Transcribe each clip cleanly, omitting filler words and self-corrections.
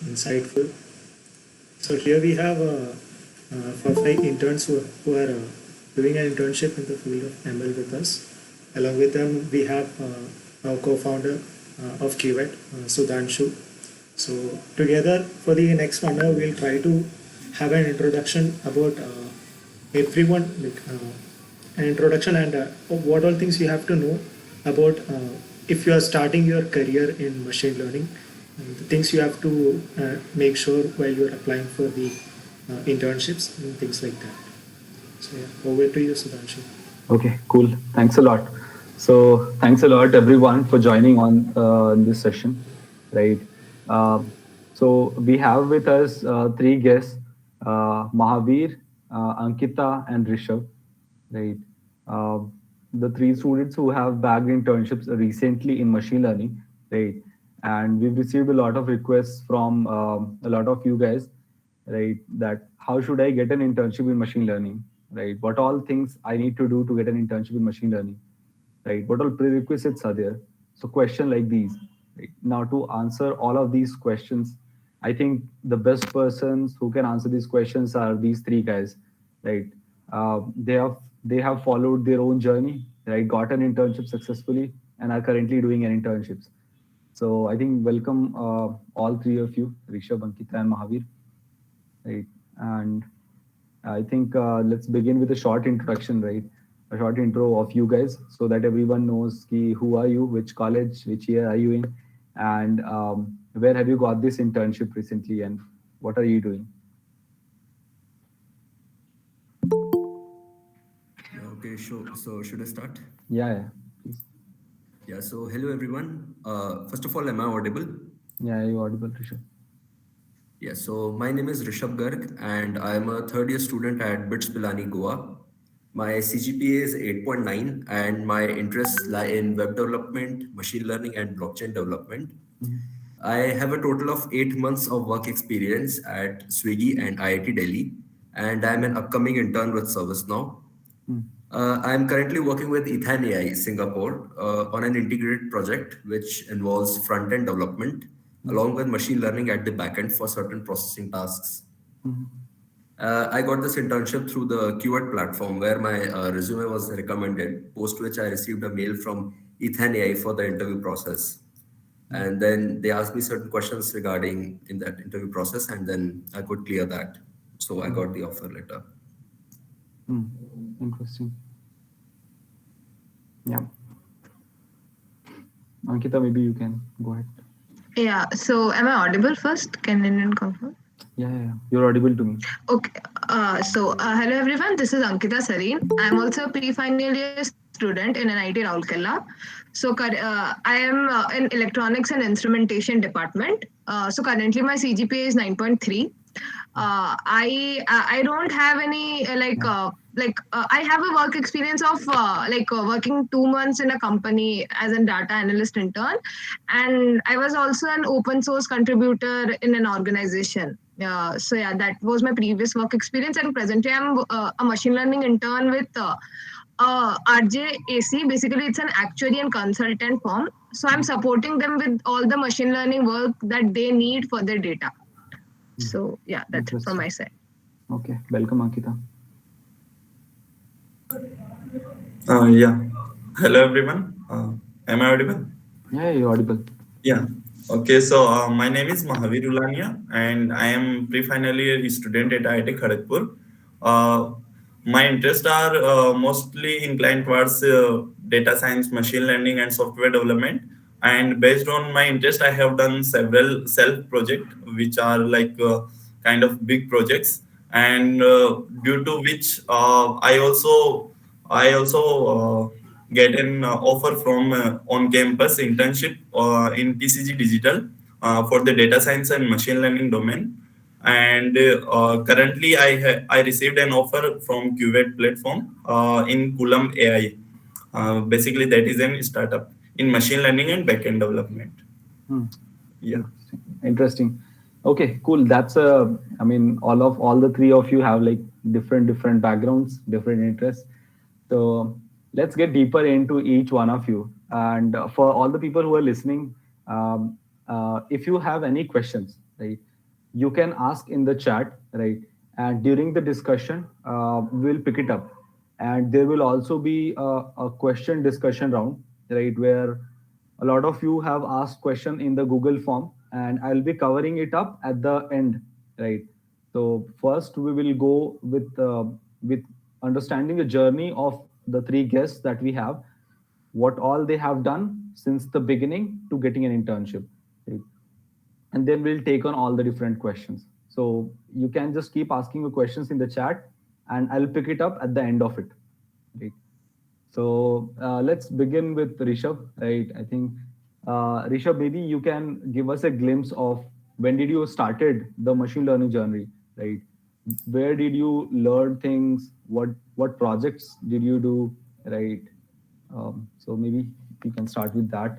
insightful. So here we have 4 5 interns who are doing an internship in the field of ML with us. Along with them, we have our co-founder of QET, Sudhanshu. So together for the next 1 hour, we'll try to have an introduction about everyone, like an introduction and what all things you have to know about if you are starting your career in machine learning, the things you have to make sure while you are applying for the internships and things like that. So yeah, over to you, Sudhanshu. Okay, cool. Thanks a lot. So thanks a lot everyone for joining on this session, right? Uh, so we have with us three guests, Mahavir, Ankita, and Rishabh, right? Uh, the three students who have bagged internships recently in machine learning, right? And we've received a lot of requests from a lot of you guys, right? That how should I get an internship in machine learning, right? What all things I need to do to get an internship in machine learning, right? What all prerequisites are there? So question like these. Right? Now to answer all of these questions, I think the best persons who can answer these questions are these three guys, right? They have followed their own journey, right? Got an internship successfully and are currently doing an internships. So I think welcome all three of you, Rishabh, Ankita, and Mahavir, right? And I think let's begin with a short introduction, right? A short intro of you guys so that everyone knows ki, who are you, which college, which year are you in, and where have you got this internship recently, and what are you doing? Yeah, okay, so should I start? Yeah, yeah, please. Yeah, so hello everyone. First of all, am I audible? Yeah, you audible, Rishabh. Yeah, so my name is Rishabh Garg and I am a third year student at BITS Pilani, Goa. My CGPA is 8.9 and my interests lie in web development, machine learning, and blockchain development. I have a total of 8 months of work experience at Swiggy and IIT Delhi, and I'm an upcoming intern with ServiceNow. Mm. I'm currently working with Ethan AI Singapore on an integrated project which involves front end development along with machine learning at the back end for certain processing tasks. Mm. I got this internship through the Keyword platform where my resume was recommended, post which I received a mail from Ethan AI for the interview process. And then they asked me certain questions regarding in that interview process, and then I could clear that. So I Mm. got the offer letter. Mm. Interesting. Yeah, Ankita, maybe you can go ahead. Yeah, so am I audible first? Can anyone confirm? Yeah, yeah, yeah. You're audible to me. Okay, hello everyone, this is Ankita Sareen. I'm also a pre-final year student in NIT Raulkela. I am in electronics and instrumentation department. So currently my CGPA is 9.3. I don't have any Yeah. I have a work experience of working 2 months in a company as a data analyst intern, and I was also an open source contributor in an organization. So yeah, that was my previous work experience, and presently I'm a machine learning intern with RJAC. Basically, it's an actuary and consultant firm. So I'm supporting them with all the machine learning work that they need for their data. Mm. So yeah, that's it from Interesting. my side. Okay, welcome, Ankita. Yeah. Hello, everyone. Am I audible? Yeah, you're audible. Yeah. Okay. So my name is Mahavir Ulania, and I am pre-final year student at IIT Kharagpur. Uh, my interests are mostly inclined towards data science, machine learning, and software development. And based on my interest, I have done several self projects, which are like kind of big projects, and due to which I also get an offer from on-campus internship in TCG Digital for the data science and machine learning domain. And currently, I received an offer from Qvet platform in Kulam AI. Basically, that is a startup in machine learning and backend development. Hmm. Yeah. Interesting. Interesting. Okay, cool. That's I mean, all the three of you have like different backgrounds, different interests. So let's get deeper into each one of you. And for all the people who are listening, if you have any questions, right, you can ask in the chat, right? And during the discussion, we'll pick it up. And there will also be a question discussion round, right? Where a lot of you have asked question in the Google form, and I'll be covering it up at the end, right? So first we will go with understanding the journey of the three guests that we have, what all they have done since the beginning to getting an internship, right? And then we'll take on all the different questions. So you can just keep asking your questions in the chat, and I'll pick it up at the end of it. Right. So let's begin with Rishabh. Right. I think Rishabh, maybe you can give us a glimpse of when did you started the machine learning journey. Right. Where did you learn things? What projects did you do? Right. So maybe we can start with that.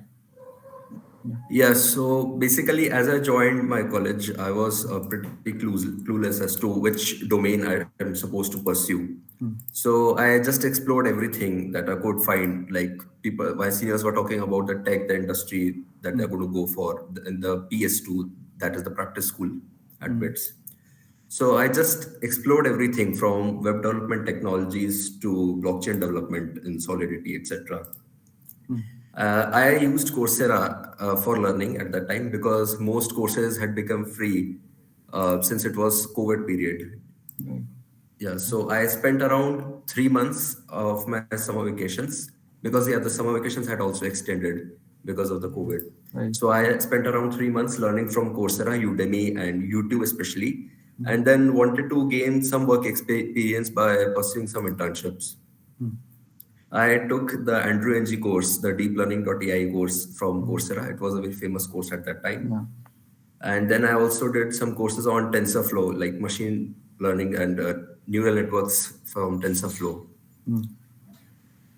Yeah. Yeah, so basically, as I joined my college, I was pretty clueless as to which domain I am supposed to pursue. Hmm. So I just explored everything that I could find. Like people, my seniors were talking about the tech, the industry that they're Hmm. going to go for, in the PS2, that is the practice school at Hmm. BITS. So I just explored everything from web development technologies to blockchain development in Solidity, etc. Hmm. I used Coursera for learning at that time because most courses had become free since it was COVID period. Right. Yeah, so I spent around 3 months of my summer vacations because yeah, the summer vacations had also extended because of the COVID. Right. So I spent around 3 months learning from Coursera, Udemy, and YouTube especially, Hmm. and then wanted to gain some work experience by pursuing some internships. Hmm. I took the Andrew Ng course, the deep learning.ai course from Hmm. Coursera. It was a very famous course at that time. Yeah. And then I also did some courses on TensorFlow, like machine learning and neural networks from TensorFlow. Hmm.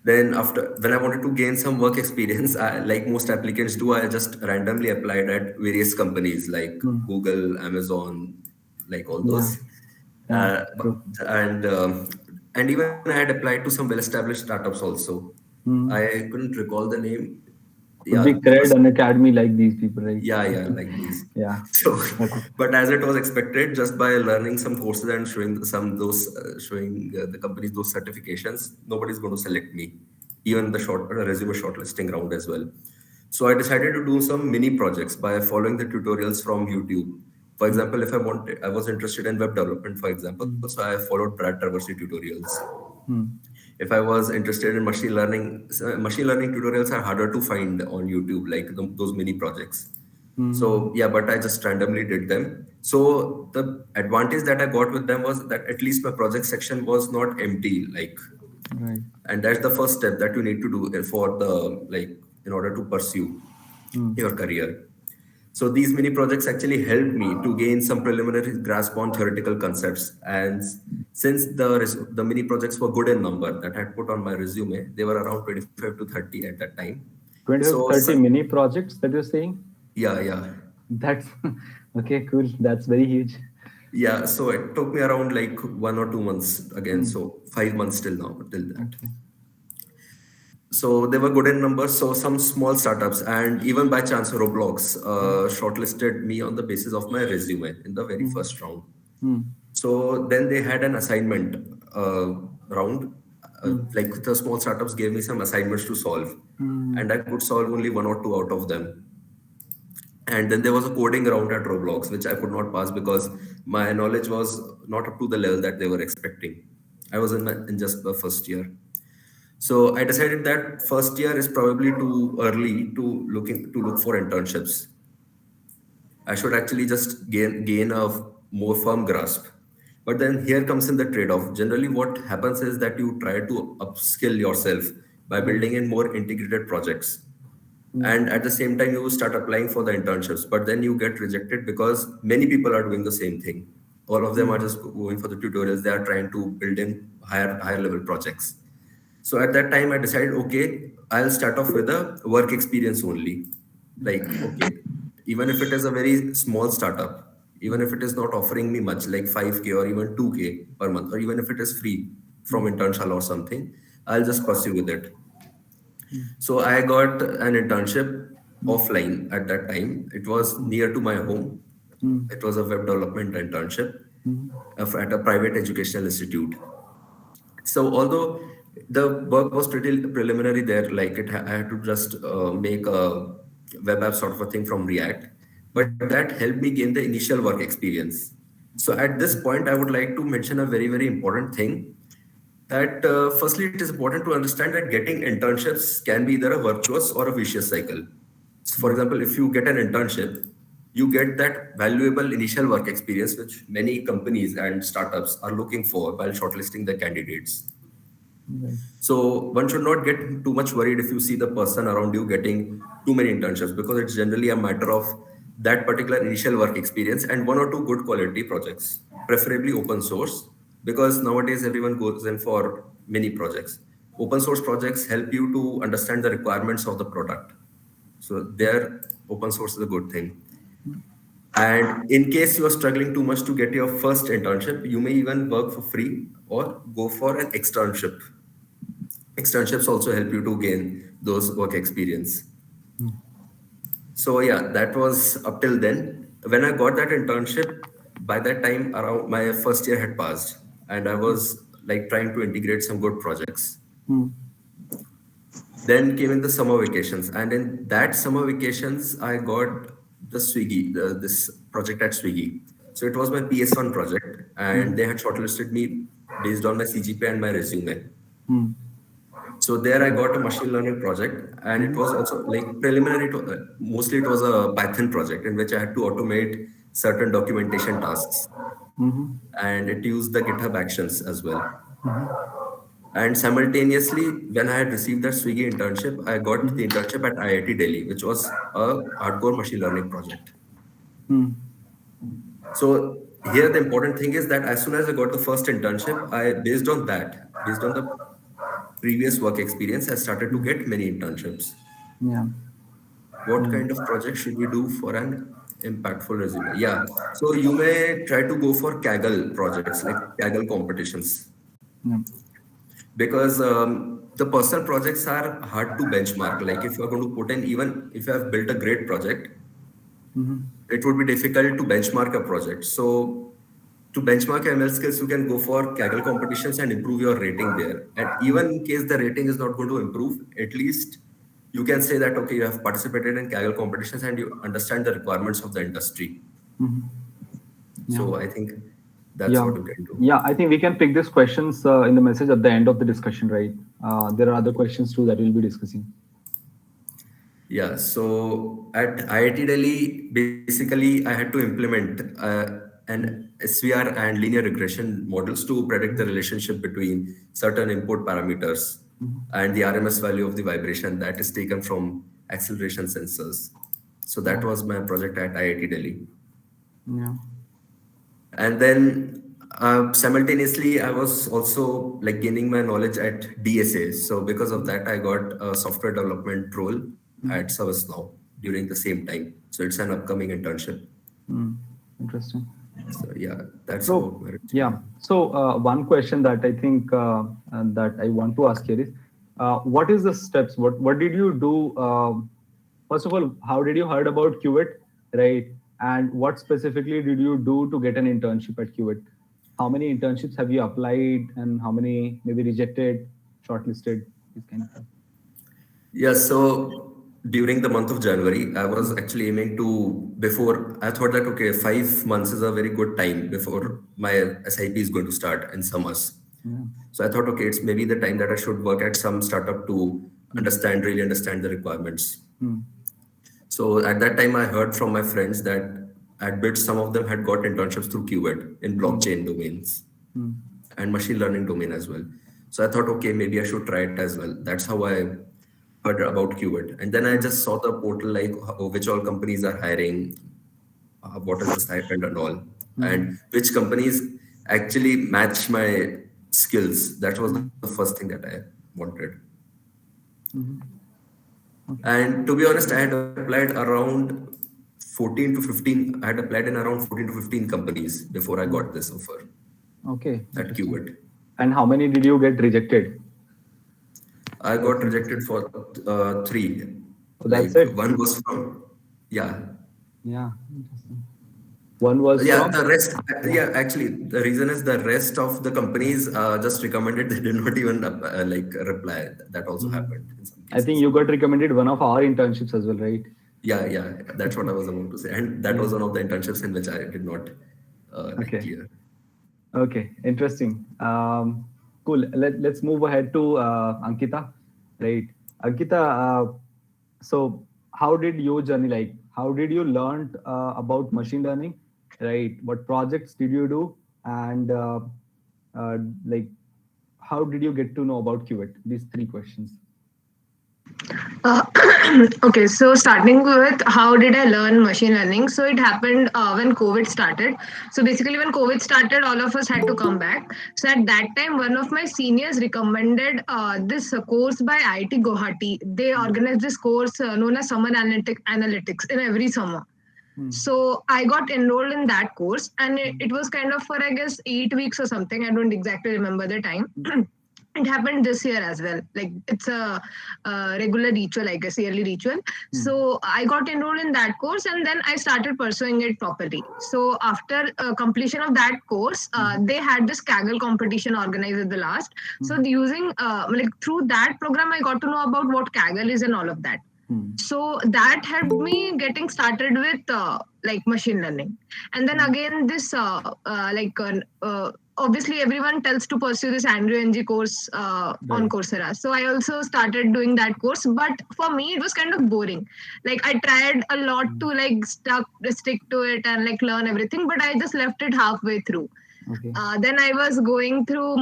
Then after, when I wanted to gain some work experience, like most applicants do, I just randomly applied at various companies like Hmm. Google, Amazon, like all Yeah. those. Yeah. Uh, True. and even I had applied to some well-established startups also. Hmm. I couldn't recall the name. Could Yeah, be there Cred was. and Academy like these people, right? Yeah, yeah, like these. Yeah. So, Okay. but as it was expected, just by learning some courses and showing some those showing the companies those certifications, nobody's going to select me, even the resume shortlisting round as well. So I decided to do some mini projects by following the tutorials from YouTube. For Hmm. example, if I was interested in web development, for example, so Hmm. I followed Brad Traversy tutorials. Hmm. If I was interested in machine learning, machine learning tutorials are harder to find on YouTube, like those mini projects. Hmm. So yeah, but I just randomly did them. So the advantage that I got with them was that at least my project section was not empty, like, Right. and that's the first step that you need to do for the like in order to pursue Hmm. your career. So these mini projects actually helped me to gain some preliminary grasp on theoretical concepts. And since the mini projects were good in number that I had put on my resume, they were around 25 to 30 at that time. 25, So 30 mini projects that you're saying? yeah, yeah. That's okay, cool. That's very huge. Yeah, so it took me around like 1 or 2 months again. Hmm. So 5 months till now, till that. Okay. So they were good in numbers. So some small startups and even by chance Roblox shortlisted me on the basis of my resume in the very Hmm. first round. Hmm. So then they had an assignment round. Hmm. Like the small startups gave me some assignments to solve, Hmm. and I could solve only one or two out of them. And then there was a coding round at Roblox, which I could not pass because my knowledge was not up to the level that they were expecting. I was in just the first year. So I decided that first year is probably too early to look for internships. I should actually just gain a more firm grasp. But then here comes in the trade-off. Generally, what happens is that you try to upskill yourself by Right. building in more integrated projects. Hmm. And at the same time, you start applying for the internships, but then you get rejected because many people are doing the same thing. All of them are Hmm. just going for the tutorials. They are trying to build in higher level projects. So at that time, I decided, okay, I'll start off with a work experience only. Like, okay, even if it is a very small startup, even if it is not offering me much, like 5K or even 2K per month, or even if it is free from Hmm. Internshala or something, I'll just pursue with it. Hmm. So I got an internship Hmm. offline at that time. It was Hmm. near to my home. It was a web development internship at a private educational institute. So although the work was pretty preliminary there, like I had to just make a web app sort of a thing from React, but that helped me gain the initial work experience. So at this point, I would like to mention a very, very important thing that firstly, it is important to understand that getting internships can be either a virtuous or a vicious cycle. So for example, if you get an internship, you get that valuable initial work experience, which many companies and startups are looking for while shortlisting their candidates. Right. So one should not get too much worried if you see the person around you getting too many internships, because it's generally a matter of that particular initial work experience and one or two good quality projects, preferably open source, because nowadays everyone goes in for mini projects. Open source projects help you to understand the requirements of the product. So there, open source is a good thing. And in case you are struggling too much to get your first internship, you may even work for free or go for an externship. Externships also help you to gain those work experience. So yeah, that was up till then. When I got that internship, by that time around my first year had passed, and I was like trying to integrate some good projects. Then came in the summer vacations, and in that summer vacations, I got the this project at Swiggy. So it was my PS1 project, and they had shortlisted me based on my CGPA and my resume. So there I got a machine learning project, and it was also like preliminary. Mostly it was a Python project in which I had to automate certain documentation tasks, and it used the GitHub Actions as well. And simultaneously, when I had received that Swiggy internship, I got the internship at IIT Delhi, which was a hardcore machine learning project. So here the important thing is that as soon as I got the first internship, based on the previous work experience, I started to get many internships. Yeah. What kind of project should we do for an impactful resume? Yeah. So you may try to go for Kaggle projects, like Kaggle competitions, Yeah. because the personal projects are hard to benchmark. Like if you're going to put in, even if you have built a great project, it would be difficult to benchmark a project. So to benchmark your ML skills, you can go for Kaggle competitions and improve your rating there. And even in case the rating is not going to improve, at least you can say that, okay, you have participated in Kaggle competitions and you understand the requirements of the industry. So I think that's what you can do. Yeah, I think we can pick these questions in the message at the end of the discussion, right? There are other questions too that we'll be discussing. Yeah, so at IIT Delhi, basically I had to implement an SVR and linear regression models to predict the relationship between certain input parameters and the RMS value of the vibration that is taken from acceleration sensors. So that was my project at IIT Delhi. Yeah. And then simultaneously, I was also like gaining my knowledge at DSA. So because of that, I got a software development role at ServiceNow during the same time. So it's an upcoming internship. Interesting. So yeah, that's So about my resume. yeah. So one question that I think that I want to ask here is, what is the steps? What did you do? First of all, how did you heard about Qubit, right? And what specifically did you do to get an internship at Qubit? How many internships have you applied, and how many maybe rejected, shortlisted, these kind of things? Yeah, so during the month of January, I was actually aiming to, before, I thought that, okay, 5 months is a very good time before my SIP is going to start in summers. So I thought, okay, it's maybe the time that I should work at some startup to really understand the requirements. So at that time, I heard from my friends that at BIT, some of them had got internships through Qubit in blockchain domains and machine learning domain as well. So I thought, okay, maybe I should try it as well. That's how I heard about Qubit. And then I just saw the portal, like which all companies are hiring, what is the stipend and all, and which companies actually match my skills. That was the first thing that I wanted. And to be honest, I had applied around 14 to 15. I had applied in around 14 to 15 companies before I got this offer Okay. at Qubit. And how many did you get rejected? I got rejected for 3. So that's Like it. one was from, yeah. Yeah. Interesting. One was Yeah, from. the rest. Yeah, actually, the reason is the rest of the companies just recommended. They did not even like reply. That also happened in some I think cases. you got recommended one of our internships as well, right? Yeah, that's what I was about to say, and that Yeah. was one of the internships in which I did not like Okay. clear. Okay. Interesting. Cool. Let's move ahead to Ankita, right? Ankita, so how did your journey like? How did you learn about machine learning, right? What projects did you do, and uh, like how did you get to know about Qt? These three questions. Uh, okay, so starting with how did I learn machine learning? So it happened when COVID started. So basically, when COVID started, all of us had to come back. So at that time, one of my seniors recommended this course by IIT Guwahati. They organized this course known as Summer Analytics in every summer. So I got enrolled in that course, and it was kind of for I guess 8 weeks or something. I don't exactly remember the time. It happened this year as well. Like it's a regular ritual, I guess, yearly ritual. So I got enrolled in that course, and then I started pursuing it properly. So after completion of that course, they had this Kaggle competition organized at the last. So using like through that program, I got to know about what Kaggle is and all of that. So that helped me getting started with like machine learning. And then again this obviously everyone tells to pursue this Andrew ng course on Right. Coursera. So I also started doing that course, but for me it was kind of boring. Like I tried a lot to like stick to it and like learn everything, but I just left it halfway through. Okay. Then I was going through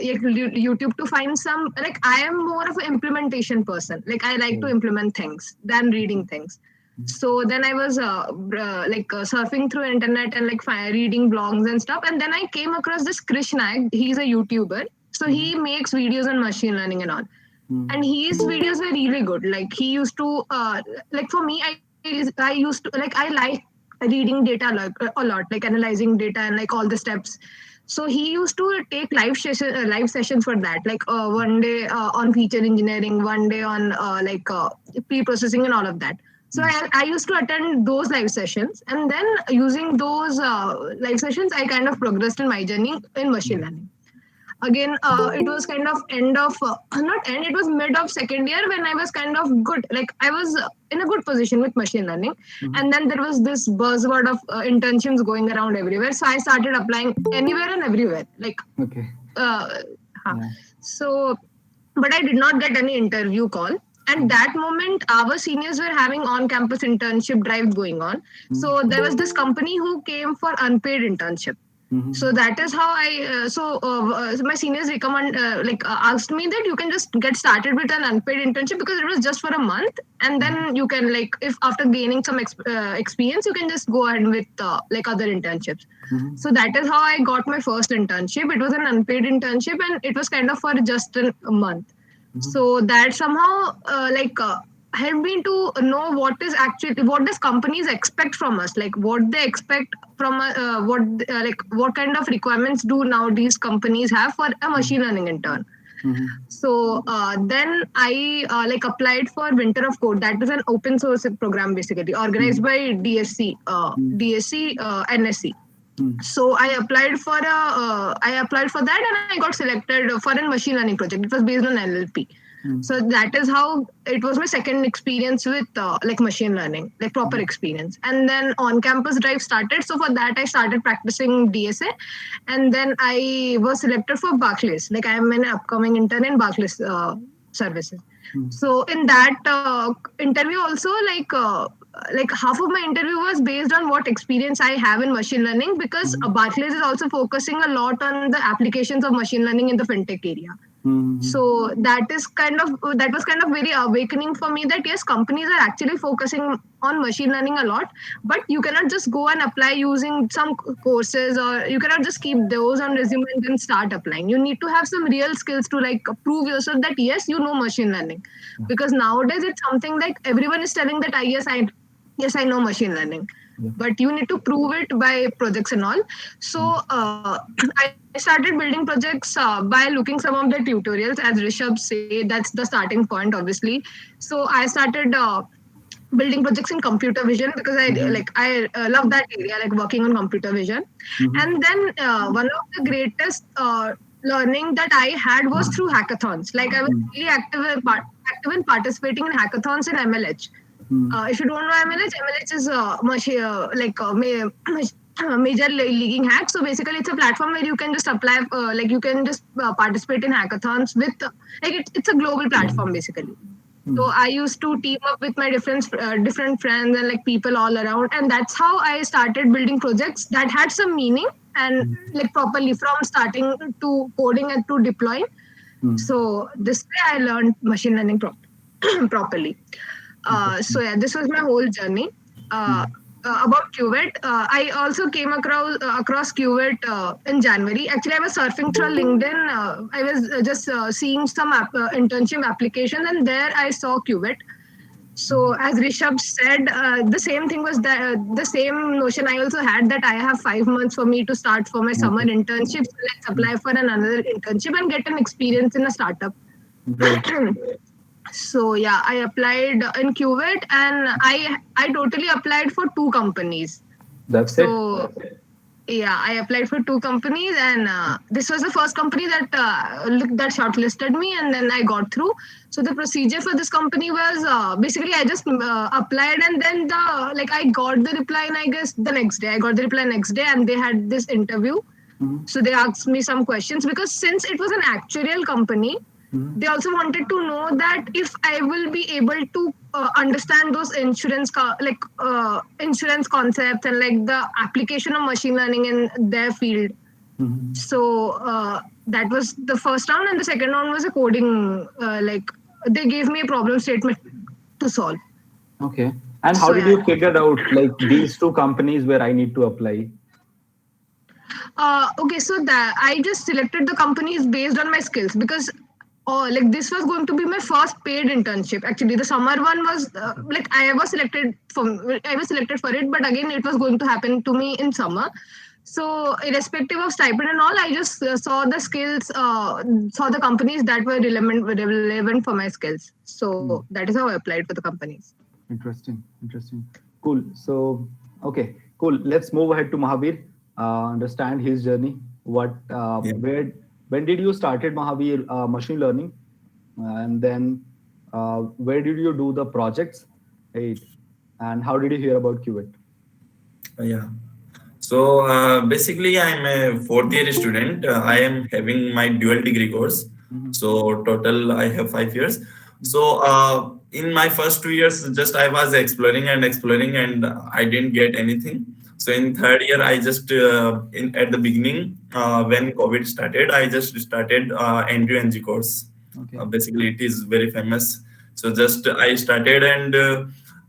YouTube to find some, like I am more of an implementation person. Like I like to implement things than reading things. So then I was surfing through internet and like reading blogs and stuff. And then I came across this Krish Naik. He's a YouTuber. So he makes videos on machine learning and all. And his videos were really good. Like he used to, like for me, I used to, like I like reading data a lot, like analyzing data and like all the steps. So he used to take live sessions for that, like one day on feature engineering, one day on pre-processing and all of that. So I used to attend those live sessions, and then using those live sessions, I kind of progressed in my journey in machine learning. Again, it was kind of end of not end, it was mid of second year when I was kind of good, like I was in a good position with machine learning. And then there was this buzzword of internships going around everywhere, so I started applying anywhere and everywhere, like Okay. huh. Yeah. So but I did not get any interview call. At that moment, our seniors were having on-campus internship drive going on. So there was this company who came for unpaid internship. So that is how so my seniors asked me that you can just get started with an unpaid internship because it was just for a month, and then you can, like, if after gaining some experience, you can just go ahead with like other internships. So that is how I got my first internship. It was an unpaid internship, and it was kind of for just a month. So that somehow helped me to know what does companies expect from us, like what they expect from what kind of requirements do nowadays companies have for a machine learning intern. So then I applied for Winter of Code. That is an open source program basically organized by DSC, NSC. So I applied for that, and I got selected for a machine learning project. It was based on NLP. So that is how it was my second experience with like machine learning, like proper experience. And then on campus drive started. So for that I started practicing DSA, and then I was selected for Barclays. Like I am an upcoming intern in Barclays services. So in that interview also, like half of my interview was based on what experience I have in machine learning, because Barclays is also focusing a lot on the applications of machine learning in the fintech area. So that was kind of very awakening for me that yes, companies are actually focusing on machine learning a lot, but you cannot just go and apply using some courses, or you cannot just keep those on resume and then start applying. You need to have some real skills to like prove yourself that yes, you know machine learning, because nowadays it's something like everyone is telling that I know machine learning, but you need to prove it by projects and all. So I started building projects by looking some of the tutorials. As Rishabh say, that's the starting point, obviously. So I started building projects in computer vision because I love that area, like working on computer vision. Mm-hmm. And then one of the greatest learning that I had was through hackathons. Like I was really active in participating in hackathons in MLH. If you don't know MLH, MLH is major leaguing hack. So basically, it's a platform where you can just apply, like you can just participate in hackathons with, it's a global platform basically. So I used to team up with my different friends and like people all around, and that's how I started building projects that had some meaning and like properly from starting to coding and to deploying. So this way I learned machine learning properly. So yeah, this was my whole journey. About Qvet, I also came across Qvet in January. Actually, I was surfing through LinkedIn. I was just seeing some internship applications, and there I saw Qvet. So as Rishabh said, the same thing was the same notion I also had, that I have 5 months for me to start for my summer internship. So let's apply for another internship and get an experience in a startup. So yeah, I applied in Qvet, and I totally applied for 2 companies. That's So it. yeah, I applied for 2 companies, and this was the first company that shortlisted me, and then I got through. So the procedure for this company was basically I just applied, and then I got the reply, and I guess the next day I got the reply next day, and they had this interview. So they asked me some questions because since it was an actuarial company, they also wanted to know that if I will be able to understand those insurance concepts and like the application of machine learning in their field. So that was the first round, and the second round was a coding. They gave me a problem statement to solve. Okay. And how So, did yeah. you figure out like these 2 companies where I need to apply? Okay, so that I just selected the companies based on my skills because this was going to be my first paid internship. Actually, the summer one was I was selected for it, but again it was going to happen to me in summer. So irrespective of stipend and all, I just saw the skills, saw the companies that were relevant for my skills. So that is how I applied for the companies. Interesting. Cool. So, okay, cool. Let's move ahead to Mahavir. Understand his journey. When did you started Mahavir machine learning, and then where did you do the projects, right? And how did you hear about Qubit? Yeah. So basically, I'm a fourth year student. I am having my dual degree course. So total, I have 5 years. So in my first 2 years, just I was exploring, and I didn't get anything. So in third year, I just at the beginning when COVID started, I just started NG course. Okay. Basically, it is very famous. So just I started, and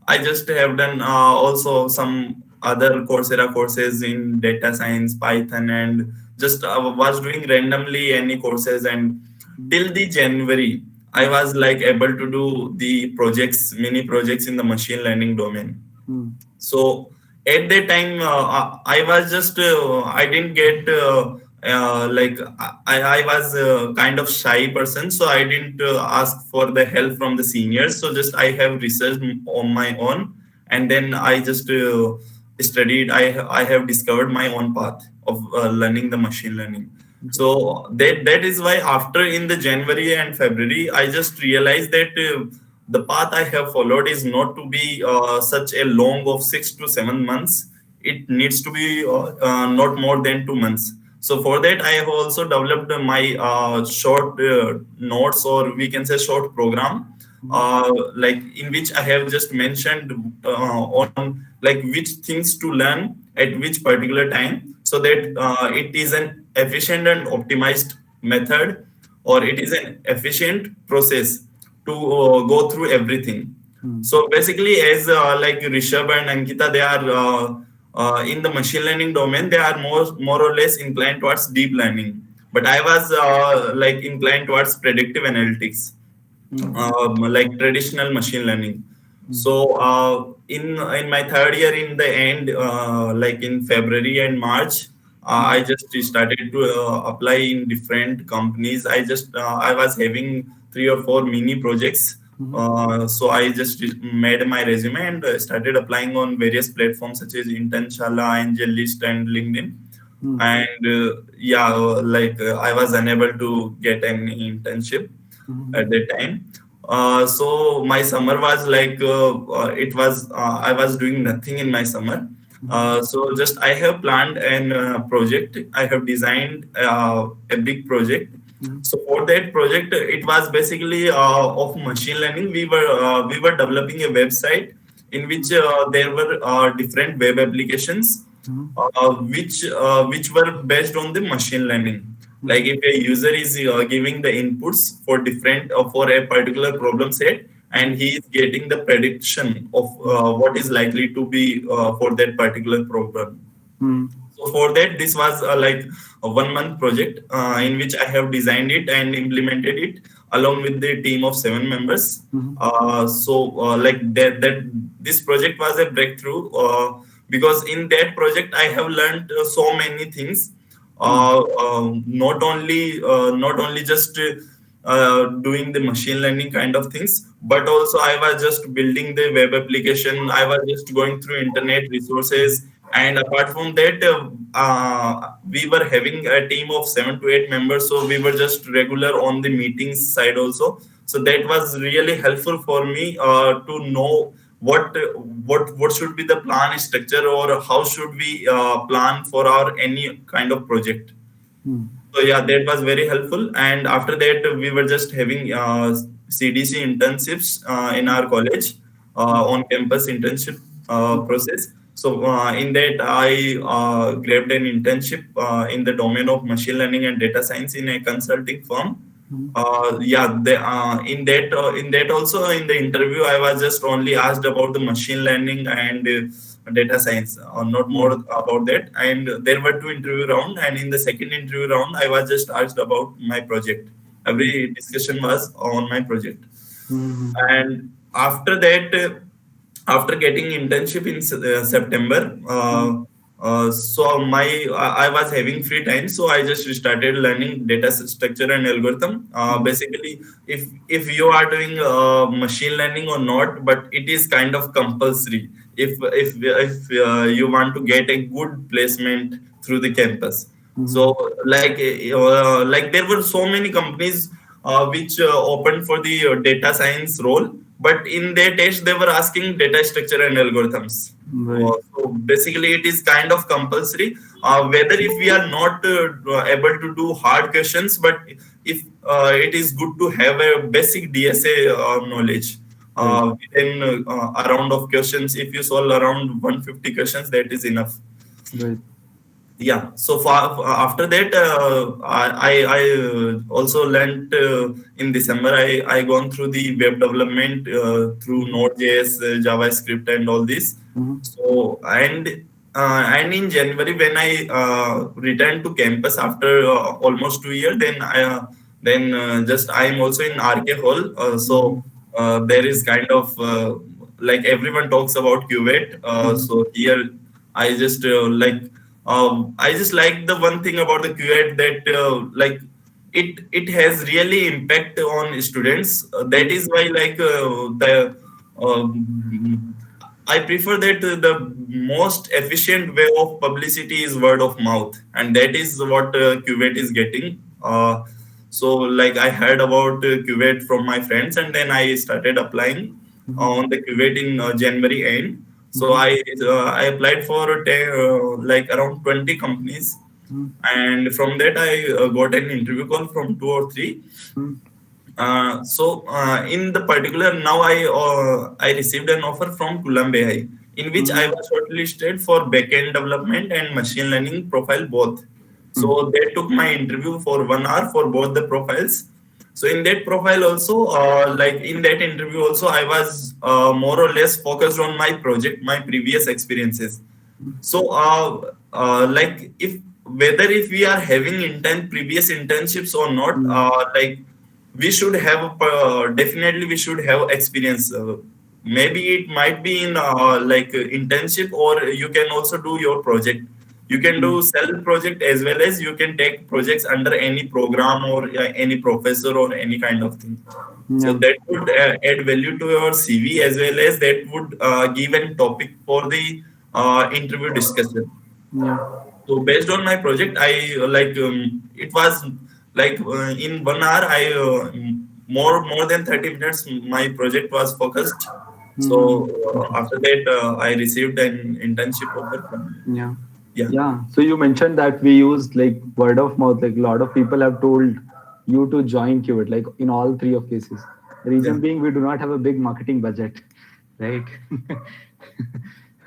I just have done also some other Coursera courses in data science, Python, and just was doing randomly any courses. And till the January, I was like able to do the mini projects in the machine learning domain. So at that time, I was just I didn't get I was a kind of shy person, so I didn't ask for the help from the seniors. So just I have researched on my own, and then I just studied. I have discovered my own path of learning the machine learning. So that is why after in the January and February, I just realized that the path I have followed is not to be such a long of 6 to 7 months. It needs to be not more than 2 months. So for that, I have also developed my short notes, or we can say short program, like in which I have just mentioned on like which things to learn at which particular time, so that it is an efficient and optimized method, or it is an efficient process to go through everything. So basically, as like Rishabh and Ankita, they are in the machine learning domain. They are more or less inclined towards deep learning, but I was like inclined towards predictive analytics, like traditional machine learning. So in my third year, in the end, like in February and March, I just started to apply in different companies. I was having 3 or 4 mini projects So I just made my resume and started applying on various platforms such as Internshala, Angel List, and LinkedIn. And yeah, I was unable to get any internship at that time. So my summer was I was doing nothing in my summer. So just I have planned an project. I have designed a big project. So for that project, it was basically of machine learning. We were developing a website in which there were different web applications which were based on the machine learning. Like if a user is giving the inputs for different for a particular problem set, and he is getting the prediction of what is likely to be for that particular problem. So for that, this was like a 1 month project in which I have designed it and implemented it along with the team of 7 members. Like that this project was a breakthrough because in that project I have learned so many things. Not only just doing the machine learning kind of things, but also I was just building the web application. I was just going through internet resources, and apart from that, we were having a team of 7 to 8 members, so we were just regular on the meetings side also. So that was really helpful for me to know what should be the plan structure, or how should we plan for our any kind of project. So yeah, that was very helpful. And after that, we were just having CDC internships in our college, on campus internship process. So in that, I grabbed an internship in the domain of machine learning and data science in a consulting firm. In that also, in the interview, I was just only asked about the machine learning and data science, not more about that. And there were 2 interview rounds, and in the second interview round, I was just asked about my project. Every discussion was on my project. And after that, after getting internship in September, so I was having free time, so I just started learning data structure and algorithm. Basically, if you are doing machine learning or not, but it is kind of compulsory if you want to get a good placement through the campus. So like there were so many companies which opened for the data science role, but in their test they were asking data structure and algorithms. So basically, it is kind of compulsory. Whether if we are not able to do hard questions, but if it is good to have a basic DSA knowledge. Within a round of questions, if you solve around 150 questions, that is enough. Right. Yeah, so after that, I also learned in December. I gone through the web development through Node.js, JavaScript, and all this. So and in January, when I returned to campus after almost 2 years, then just I am also in RK Hall. So there is kind of like everyone talks about Qubit. So here I just I just like the one thing about the QA that like it has really impact on students. That is why I prefer that the most efficient way of publicity is word of mouth, and that is what QA is getting. So like I heard about QA from my friends, and then I started applying on the QA in January end. So I applied for like around 20 companies, and from that I got an interview call from 2 or 3. In the particular, now I received an offer from Kulambe, in which I was shortlisted for backend development and machine learning profile both. So they took my interview for 1 hour for both the profiles. So in that profile also, like in that interview also, I was more or less focused on my project, my previous experiences. So like if we are having previous internships or not, like we should have definitely we should have experience. Maybe it might be in like internship, or you can also do your project. You can do self project as well as you can take projects under any program or any professor or any kind of thing. So Yeah. that would add value to your CV, as well as that would give a topic for the interview discussion. Yeah. So based on my project, I it was like in 1 hour, I more than 30 minutes. My project was focused. So Hmm. after that, I received an internship offer from. Yeah. Yeah, Yeah. So you mentioned that we use like word of mouth. Like a lot of people have told you to join Qubit, like in all three of cases. The yeah, reason being we do not have a big marketing budget, right?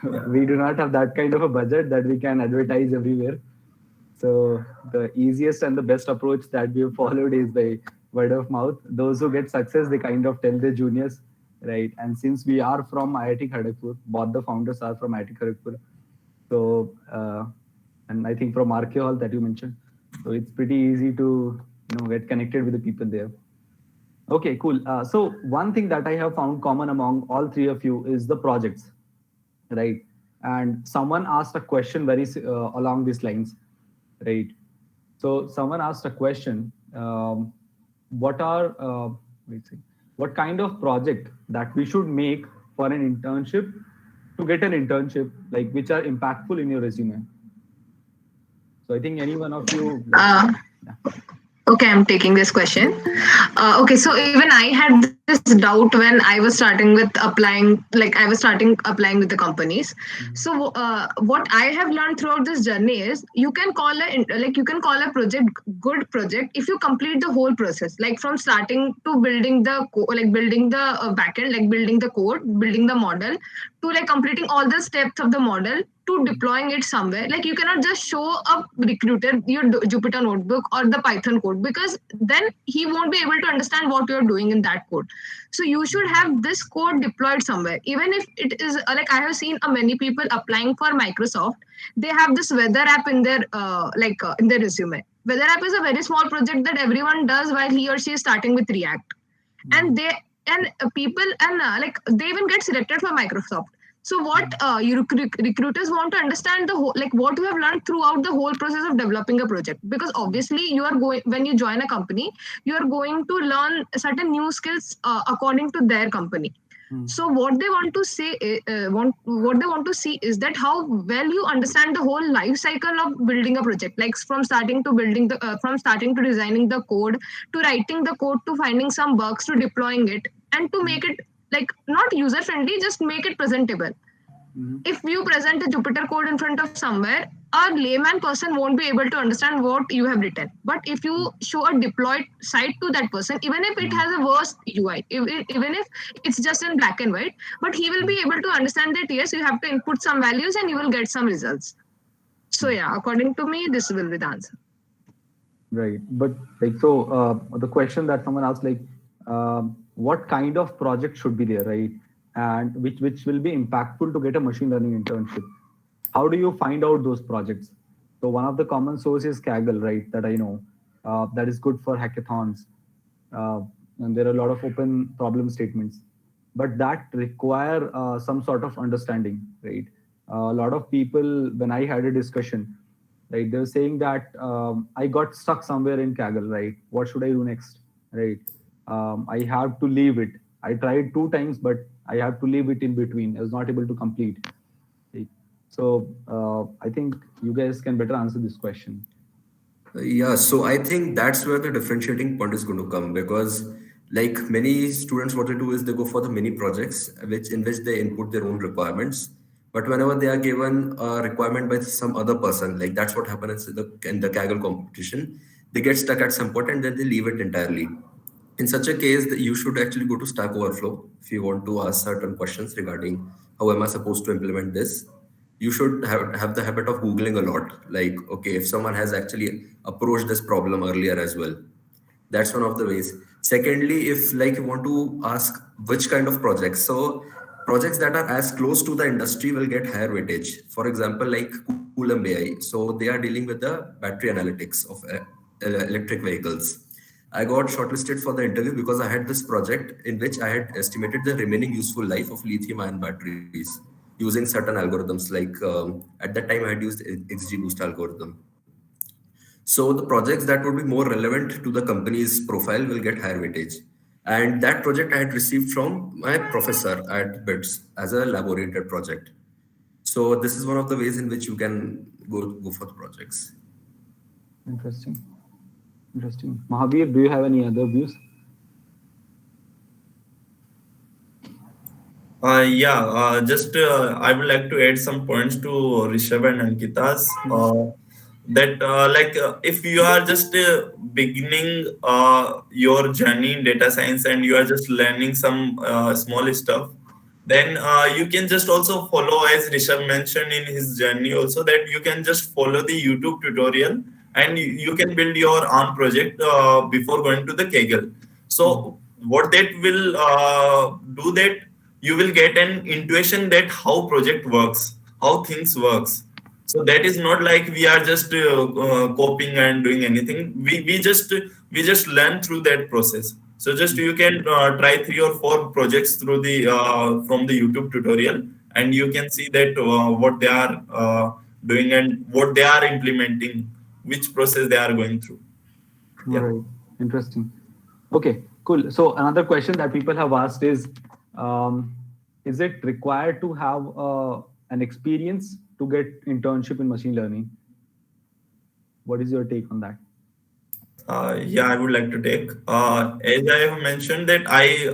yeah, We do not have that kind of a budget that we can advertise everywhere. So the easiest and the best approach that we have followed is by word of mouth. Those who get success, they kind of tell their juniors, right? And since we are from IIT Kharagpur, both the founders are from IIT Kharagpur. So, and I think from RK Hall that you mentioned, so it's pretty easy to get connected with the people there. Okay, cool. So one thing that I have found common among all three of you is the projects, right? And someone asked a question very along these lines, right? So someone asked a question: What are wait, see, what kind of project that we should make for an internship to get an internship, like which are impactful in your resume? So I think any one of you, like, Uh, yeah, Okay, I'm taking this question. Okay, so even I had this doubt when I was starting with applying, like I was starting applying with the companies. mhm, So what I have learned throughout this journey is you can call you can call a project good project if you complete the whole process, like from starting to building the like building the backend, like building the code, building the model, to like completing all the steps of the model to deploying it somewhere. Like you cannot just show a recruiter your Jupyter notebook or the Python code, because then he won't be able to understand what you're doing in that code. So you should have this code deployed somewhere. Even if it is like I have seen many people applying for Microsoft, they have this weather app in their in their resume. Weather app is a very small project that everyone does while he or she is starting with React, and mhm, they and people and like they even get selected for Microsoft. So what mhm, recruiters want to understand the whole, like what you have learned throughout the whole process of developing a project, because obviously you are going, when you join a company, you are going to learn certain new skills according to their company. mhm, So what they want to say what they want to see is that how well you understand the whole life cycle of building a project, like from starting to building the from starting to designing the code, to writing the code, to finding some bugs, to deploying it, and to make it like not user friendly, just make it presentable. mhm, If you present a Jupyter code in front of somewhere, a layman person won't be able to understand what you have written. But if you show a deployed site to that person, even if it mhm, has a worse UI, even if it's just in black and white, but he will mhm, be able to understand that yes, you have to input some values and you will get some results. So mhm. yeah, according to me, this will be the answer. Right. But like, so the question that someone asked, like, what kind of project should be there, right? And which will be impactful to get a machine learning internship. How do you find out those projects? So one of the common sources is Kaggle, right? That I know, that is good for hackathons, uh, and there are a lot of open problem statements, but that require some sort of understanding, right? A lot of people, when I had a discussion, right, they were saying that I got stuck somewhere in Kaggle, right? What should I do next, right? I have to leave it. I tried 2 times, but I have to leave it in between. I was not able to complete. Right? So I think you guys can better answer this question. Yeah, so I think that's where the differentiating point is going to come, because like many students, what they do is they go for the mini projects, which in which they input their own requirements. But whenever they are given a requirement by some other person, like that's what happens in the Kaggle competition, they get stuck at some point and then they leave it entirely. In such a case, that you should actually go to Stack Overflow if you want to ask certain questions regarding how am I supposed to implement this. You should have the habit of Googling a lot. Like, okay, if someone has actually approached this problem earlier as well, that's one of the ways. Secondly, if like you want to ask which kind of projects, so projects that are as close to the industry will get higher weightage. For example, like Coolum AI, so they are dealing with the battery analytics of electric vehicles. I got shortlisted for the interview because I had this project in which I had estimated the remaining useful life of lithium ion batteries using certain algorithms. Like at that time I had used XGBoost algorithm. So the projects that would be more relevant to the company's profile will get higher weightage. And that project I had received from my professor at BITS as a lab-oriented project. So this is one of the ways in which you can go for the projects. Interesting. Interesting. Mahavir, do you have any other views? Just I would like to add some points to Rishabh and Ankita's. If you are just beginning your journey in data science and you are just learning some small stuff, then you can just also follow, as Rishabh mentioned in his journey, also that you can just follow the YouTube tutorial and you can build your own project before going to the Kaggle. So what that will do that you will get an intuition that how project works, how things works. So that is not like we are just copying and doing anything. We just learn through that process. So just you can try 3 or 4 projects through the from the YouTube tutorial, and you can see that what they are doing and what they are implementing, which process they are going through. All right. Interesting. Okay, cool. So another question that people have asked is it required to have an experience to get internship in machine learning? What is your take on that? I would like to take. As I have mentioned that I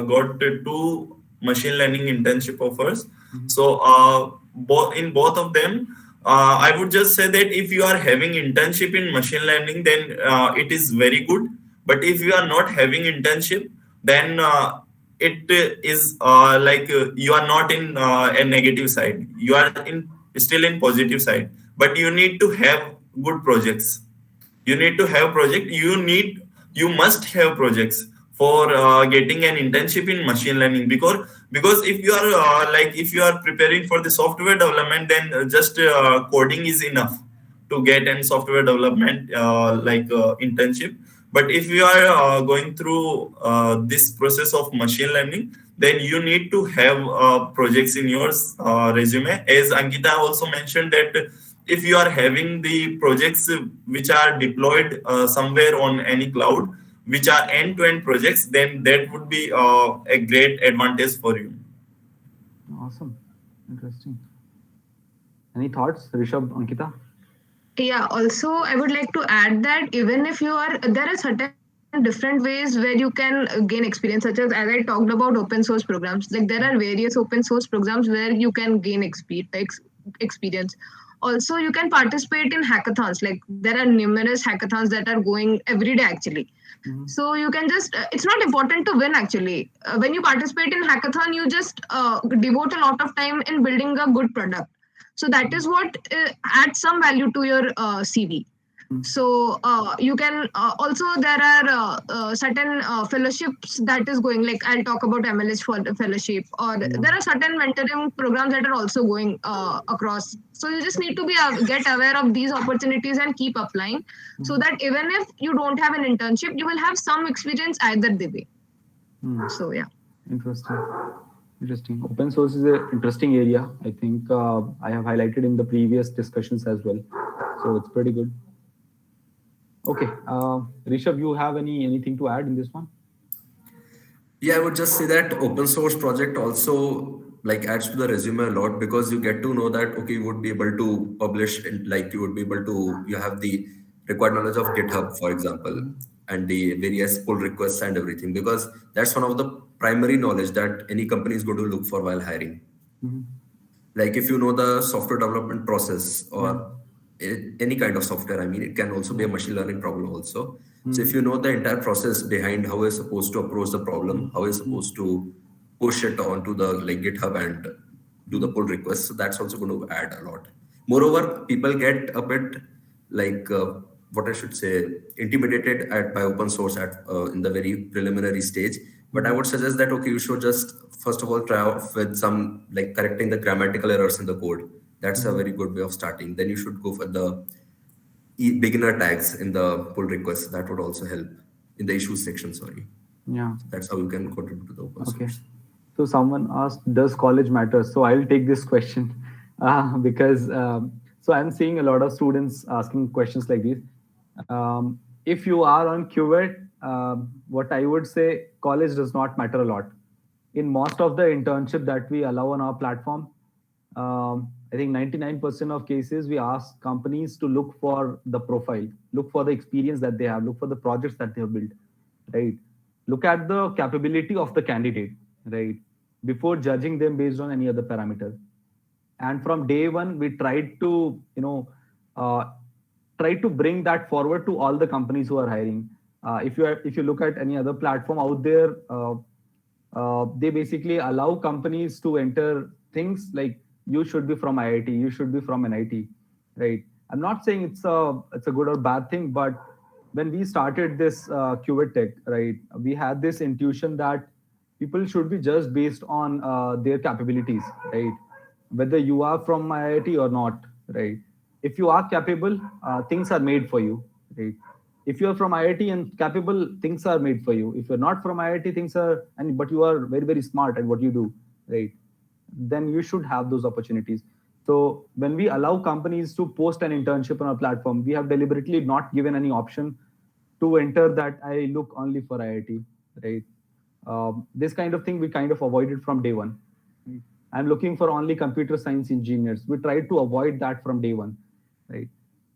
got 2 machine learning internship offers. So in both of them, I would just say that if you are having internship in machine learning, then it is very good. But if you are not having internship, then it is you are not in a negative side. You are in still in positive side. But you need to have good projects. You need to have project. You must have projects for getting an internship in machine learning, because if you are if you are preparing for the software development, then just coding is enough to get an software development internship. But if you are going through this process of machine learning, then you need to have projects in your resume. As Ankita also mentioned that if you are having the projects which are deployed somewhere on any cloud, which are end-to-end projects, then that would be a great advantage for you. Awesome. Interesting. Any thoughts, Rishabh, Ankita? Yeah, also I would like to add that even if you are, there are certain different ways where you can gain experience, such as I talked about open source programs. Like there are various open source programs where you can gain experience. Also, you can participate in hackathons. Like there are numerous hackathons that are going every day actually. So you can just, it's not important to win actually. When you participate in hackathon, you just devote a lot of time in building a good product. So that is what adds some value to your CV. So you can also, there are certain fellowships that is going, like I'll talk about MLS for the fellowship, or there are certain mentoring programs that are also going across. So you just need to be get aware of these opportunities and keep applying, so that even if you don't have an internship, you will have some experience either the way. So yeah. Interesting. Open source is an interesting area. I think I have highlighted in the previous discussions as well. So it's pretty good. Okay, Rishabh, you have anything to add in this one? Yeah, I would just say that open source project also adds to the resume a lot, because you get to know that okay, you would be able to publish, you would be able to, you have the required knowledge of GitHub, for example, and the various pull requests and everything, because that's one of the primary knowledge that any company is going to look for while hiring. Like if you know the software development process or any kind of software, I mean, it can also be a machine learning problem also. So if you know the entire process behind how you're supposed to approach the problem, how you're supposed to push it onto the GitHub and do the pull requests, so that's also going to add a lot. Moreover, people get a bit what I should say, intimidated by open source in the very preliminary stage. But I would suggest that okay, you should just first of all try off with some correcting the grammatical errors in the code. That's a very good way of starting. Then you should go for the beginner tags in the pull request. That would also help in the issues section. Sorry. Yeah. That's how you can contribute to the open source. So someone asked, does college matter? So I'll take this question because so I'm seeing a lot of students asking questions like this. If you are on QVET, what I would say, college does not matter a lot. In most of the internship that we allow on our platform, I think 99% of cases we ask companies to look for the profile, look for the experience that they have, look for the projects that they have built, right? Look at the capability of the candidate, right? Before judging them based on any other parameter. And from day one, we tried to, uh, try to bring that forward to all the companies who are hiring. If you look at any other platform out there, they basically allow companies to enter things like you should be from IIT, you should be from NIT, right? I'm not saying it's a good or bad thing, but when we started this Qubit Tech, right, we had this intuition that people should be judged based on their capabilities, right? Whether you are from IIT or not, right? If you are capable, things are made for you, right? If you're from IIT and capable, things are made for you. If you're not from IIT, but you are very, very smart at what you do, right? Then you should have those opportunities. So when we allow companies to post an internship on our platform, we have deliberately not given any option to enter that I look only for IIT, right? This kind of thing we kind of avoided from day one. I'm looking for only computer science engineers. We tried to avoid that from day one, right?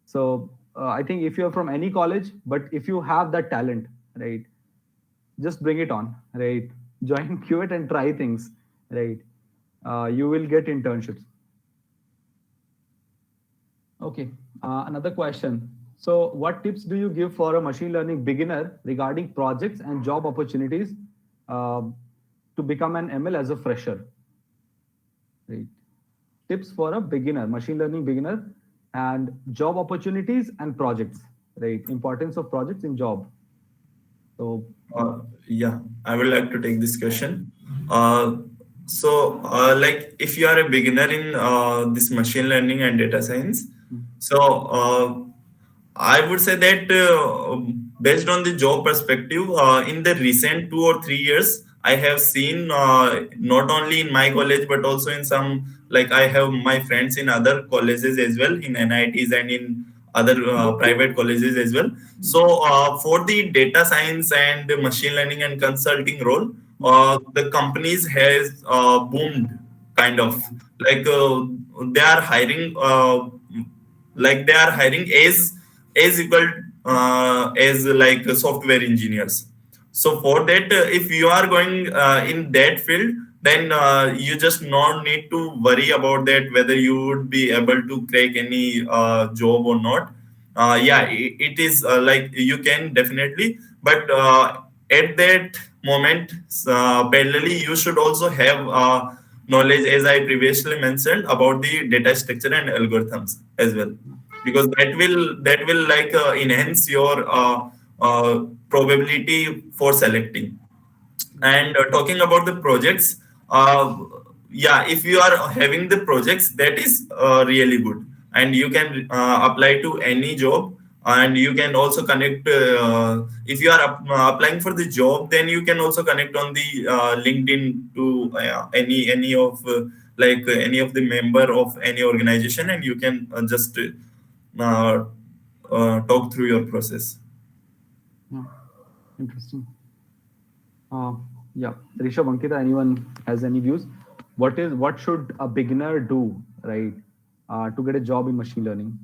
So I think if you're from any college, but if you have that talent, right, just bring it on, right? Join Qt and try things, right? You will get internships. Okay, another question. So what tips do you give for a machine learning beginner regarding projects and job opportunities to become an ML as a fresher? Right. Tips for a beginner, machine learning beginner, and job opportunities and projects, right? Importance of projects in job. So Yeah, I would like to take this question. Like if you are a beginner in this machine learning and data science, so I would say that based on the job perspective, in the recent 2 or 3 years, I have seen not only in my college but also in some, like I have my friends in other colleges as well, in NITs and in other private colleges as well. So for the data science and the machine learning and consulting role, the companies has boomed kind of, like they are hiring. Like they are hiring as equal as like software engineers. So for that, if you are going in that field, then you just not need to worry about that whether you would be able to crack any job or not. Yeah, it is like you can definitely, but at that moment, parallelly, you should also have knowledge, as I previously mentioned, about the data structure and algorithms as well, because that will like enhance your probability for selecting. And talking about the projects, uh, yeah, if you are having the projects, that is really good, and you can apply to any job. And you can also connect, if you are applying for the job, then you can also connect on the LinkedIn to any of any of the member of any organization, and you can just uh, talk through your process. yeah, interesting. Uh, yeah, Rishabh, Ankita, anyone has any views? What should a beginner do, right, to get a job in machine learning?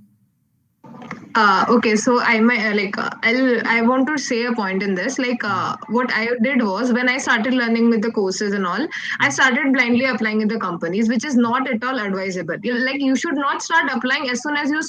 Okay, so I might I want to say a point in this. What I did was when I started learning with the courses and all, I started blindly applying in the companies, which is not at all advisable. You should not start applying as soon as you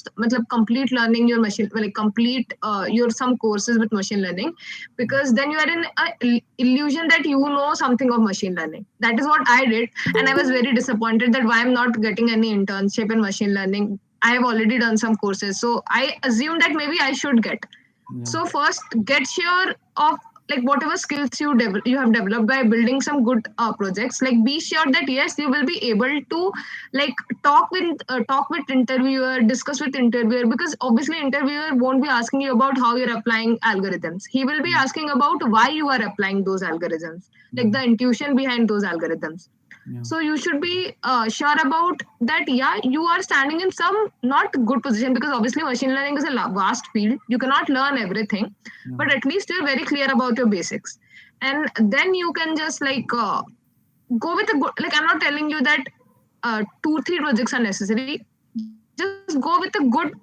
complete learning your machine, complete your some courses with machine learning, because then you are in a illusion that you know something of machine learning. That is what I did, and I was very disappointed that why I'm not getting any internship in machine learning. I have already done some courses, so I assume that maybe I should get. Yeah. So first, get sure of whatever skills you have developed by building some good projects. Be sure that yes, you will be able to talk with interviewer, discuss with interviewer, because obviously interviewer won't be asking you about how you're applying algorithms. He will be asking about why you are applying those algorithms, the intuition behind those algorithms. So you should be sure about that. Yeah, you are standing in some not good position, because obviously machine learning is a vast field. You cannot learn everything, but at least you're very clear about your basics, and then you can just go with a good. Like, I'm not telling you that 2 3 projects are necessary. Just go with a good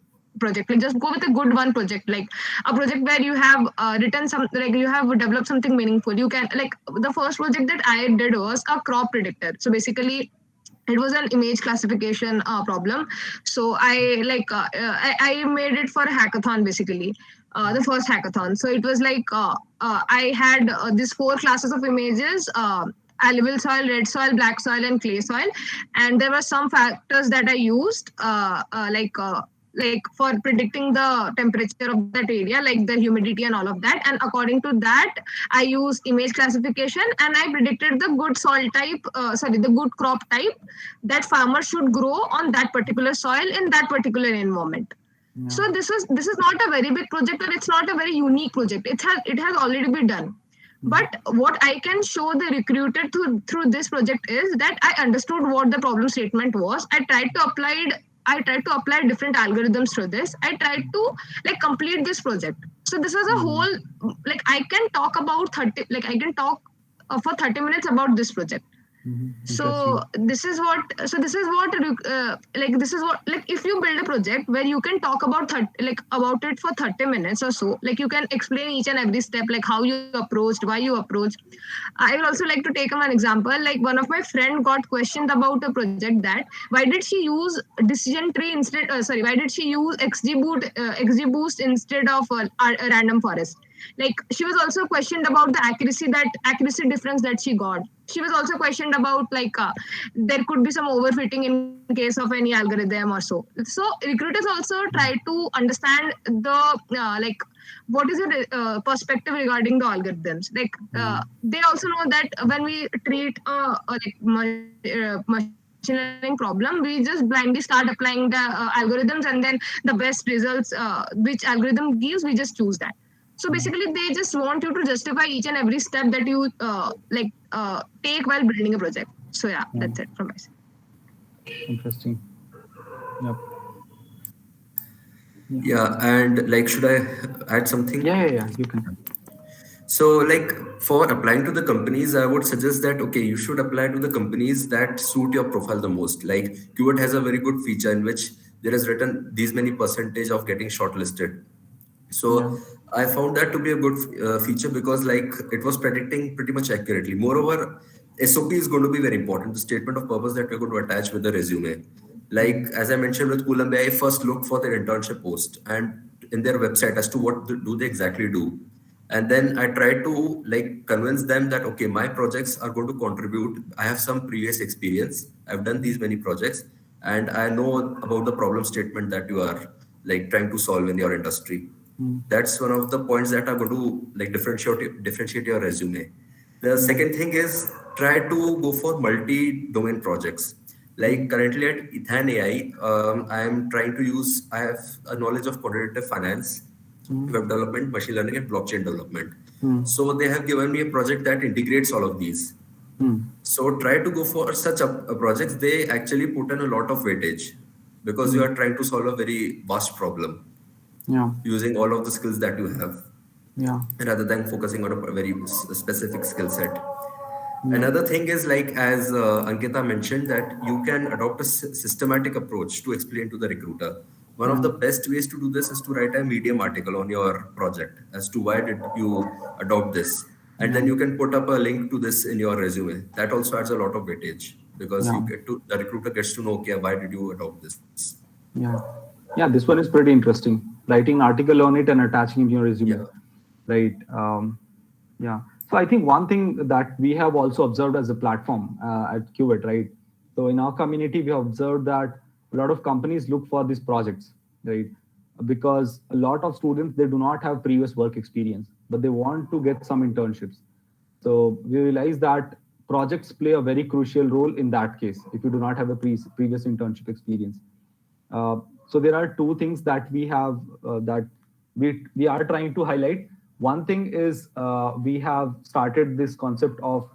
project. Like, just go with a good one project, like a project where you have written some, like you have developed something meaningful. You can, like, the first project that I did was a crop predictor. So basically it was an image classification problem. So I made it for a hackathon, basically. The first hackathon. So it was I had these 4 classes of images: alluvial soil, red soil, black soil, and clay soil. And there were some factors that I used, for predicting the temperature of that area, like the humidity and all of that. And according to that, I use image classification, and I predicted the good soil type, the good crop type that farmers should grow on that particular soil in that particular environment. So this is not a very big project, or it's not a very unique project. It has already been done. But what I can show the recruiter through this project is that I understood what the problem statement was. I tried to apply different algorithms to this. I tried to complete this project. So this was a whole, I can talk about 30, I can talk for 30 minutes about this project. So this is what if you build a project where you can talk about about it for 30 minutes or so, you can explain each and every step, like how you approached, why you approached. I will also like to take an example. Like, one of my friend got questioned about a project, that why did she use decision tree instead, why did she use XGBoost instead of a random forest. Like, she was also questioned about the accuracy difference that she got. She was also questioned about there could be some overfitting in case of any algorithm or so. So recruiters also try to understand the what is your perspective regarding the algorithms. They also know that when we treat machine learning problem, we just blindly start applying the algorithms, and then the best results which algorithm gives, we just choose that. So basically, they just want you to justify each and every step that you take while building a project. So yeah, that's it from my side. Interesting. Yep. Yeah, and should I add something? Yeah. You can. So, for applying to the companies, I would suggest that okay, you should apply to the companies that suit your profile the most. Like, Qt has a very good feature in which there is written these many percentage of getting shortlisted. So I found that to be a good feature, because it was predicting pretty much accurately. Moreover, SOP is going to be very important. The statement of purpose that we're going to attach with the resume. Like, as I mentioned with Columbia, I first looked for their internship post and in their website as to what do they exactly do. And then I try to convince them that, okay, my projects are going to contribute. I have some previous experience. I've done these many projects, and I know about the problem statement that you are trying to solve in your industry. That's one of the points that are going to differentiate your resume. The second thing is, try to go for multi-domain projects. Like, currently at Ethan AI, I have a knowledge of quantitative finance, web development, machine learning, and blockchain development. So they have given me a project that integrates all of these. So try to go for such a projects. They actually put in a lot of weightage, because you are trying to solve a very vast problem using all of the skills that you have, rather than focusing on a very specific skill set. Another thing is, as Ankita mentioned, that you can adopt a systematic approach to explain to the recruiter. One of the best ways to do this is to write a Medium article on your project as to why did you adopt this. And then you can put up a link to this in your resume. That also adds a lot of weightage, because the recruiter gets to know, okay, why did you adopt this? Yeah, this one is pretty interesting. Writing an article on it and attaching it in your resume. Right. So I think one thing that we have also observed as a platform at Qubit, right? So in our community, we have observed that a lot of companies look for these projects, right? Because a lot of students, they do not have previous work experience, but they want to get some internships. So we realize that projects play a very crucial role in that case, if you do not have a previous internship experience. So there are two things that we have that we are trying to highlight. One thing is we have started this concept of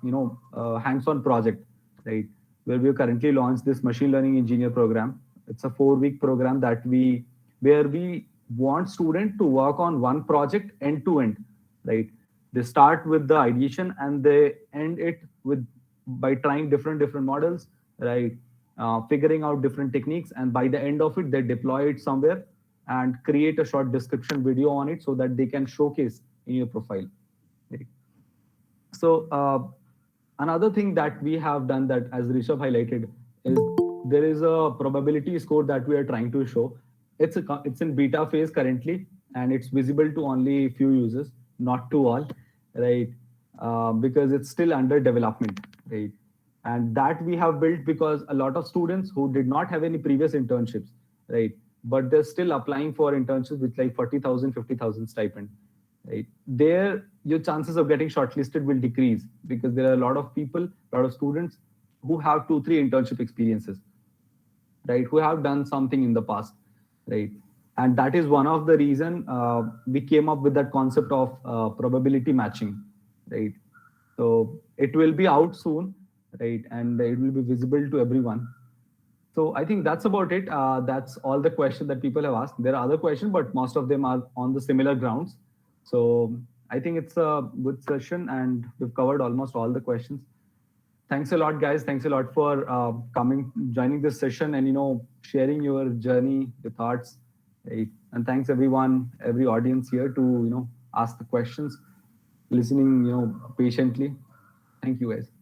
hands-on project, right? where we currently launched this machine learning engineer program. It's a 4-week program where we want student to work on one project end to end, right? They start with the ideation and they end it with by trying different models, right? Figuring out different techniques, and by the end of it, they deploy it somewhere and create a short description video on it so that they can showcase in your profile. Right? So another thing that we have done, that as Rishabh highlighted, is there is a probability score that we are trying to show. It's in beta phase currently, and it's visible to only few users, not to all, right? Because it's still under development, right? And that we have built because a lot of students who did not have any previous internships, right? But they're still applying for internships with like 40,000, 50,000 stipend, right? There, your chances of getting shortlisted will decrease because there are a lot of people, a lot of students who have 2, 3 internship experiences, right? Who have done something in the past, right? And that is one of the reason we came up with that concept of probability matching, right? So it will be out soon, right? And it will be visible to everyone. So I think that's about it. That's all the questions that people have asked. There are other questions, but most of them are on the similar grounds. So I think it's a good session, and we've covered almost all the questions. Thanks a lot, guys. Thanks a lot for joining this session, and sharing your journey, your thoughts. Right? And thanks everyone, every audience here to ask the questions, listening patiently. Thank you, guys.